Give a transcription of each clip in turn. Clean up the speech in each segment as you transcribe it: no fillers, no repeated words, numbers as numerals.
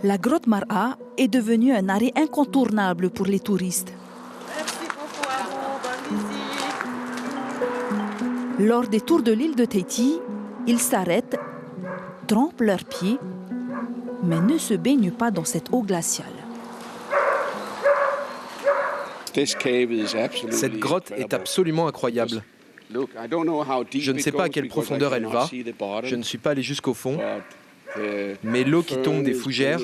La grotte Mar'a est devenue un arrêt incontournable pour les touristes. Merci beaucoup à vous, bonne visite. Lors des tours de l'île de Tahiti, ils s'arrêtent, trempent leurs pieds, mais ne se baignent pas dans cette eau glaciale. Cette grotte est absolument incroyable. Je ne sais pas à quelle profondeur elle va, je ne suis pas allé jusqu'au fond, mais l'eau qui tombe des fougères,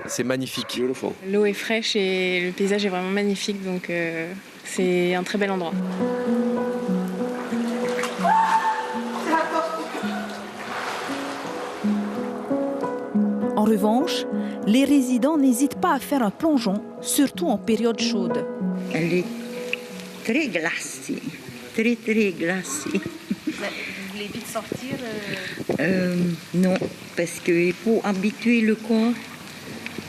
c'est magnifique. L'eau est fraîche et le paysage est vraiment magnifique, donc c'est un très bel endroit. En revanche, les résidents n'hésitent pas à faire un plongeon, surtout en période chaude. Elle est très glacée, très glacée. Vous voulez vite sortir Non, parce qu'il faut habituer le corps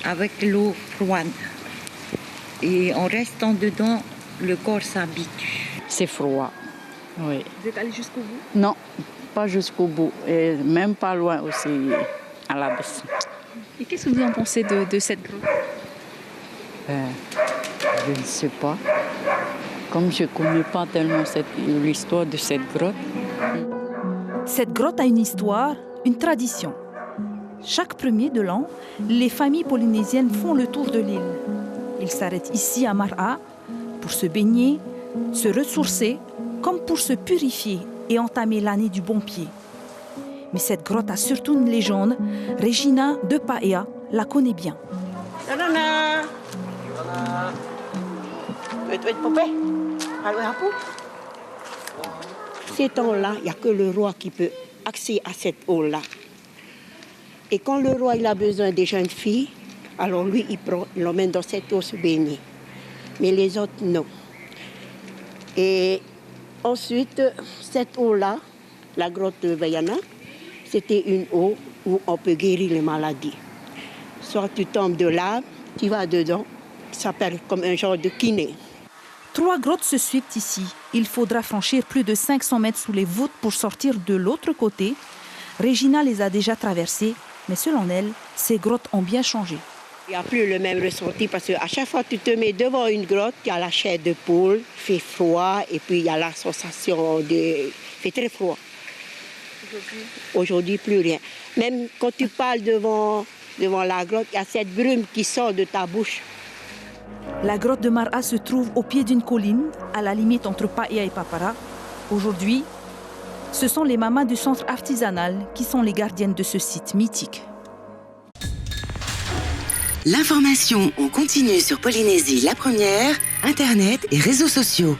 avec l'eau froide. Et en restant dedans, le corps s'habitue. C'est froid, oui. Vous êtes allé jusqu'au bout? Non, pas jusqu'au bout, et même pas loin aussi, à la baisse. Et qu'est-ce que vous en pensez de cette grotte? Je ne sais pas. Comme je ne connais pas tellement l'histoire de cette grotte. Cette grotte a une histoire, une tradition. Chaque premier de l'an, les familles polynésiennes font le tour de l'île. Ils s'arrêtent ici à Mar'a pour se baigner, se ressourcer, comme pour se purifier et entamer l'année du bon pied. Mais cette grotte a surtout une légende. Regina de Paea la connaît bien. Nana. Ces temps-là, il n'y a que le roi qui peut accéder à cette eau-là. Et quand le roi il a besoin des jeunes filles, alors lui, il l'emmène dans cette eau se baigner. Mais les autres, non. Et ensuite, cette eau-là, la grotte de Vaiana, c'était une eau où on peut guérir les maladies. Soit tu tombes de là, tu vas dedans, ça s'appelle comme un genre de kiné. 3 grottes se suivent ici. Il faudra franchir plus de 500 mètres sous les voûtes pour sortir de l'autre côté. Regina les a déjà traversées, mais selon elle, ces grottes ont bien changé. Il n'y a plus le même ressenti parce qu'à chaque fois que tu te mets devant une grotte, il y a la chair de poule, il fait froid et puis il y a la sensation il fait très froid. Aujourd'hui, plus rien. Même quand tu parles devant la grotte, il y a cette brume qui sort de ta bouche. La grotte de Mar'a se trouve au pied d'une colline, à la limite entre Paea et Papara. Aujourd'hui, ce sont les mamas du centre artisanal qui sont les gardiennes de ce site mythique. L'information en continu sur Polynésie la première, Internet et réseaux sociaux.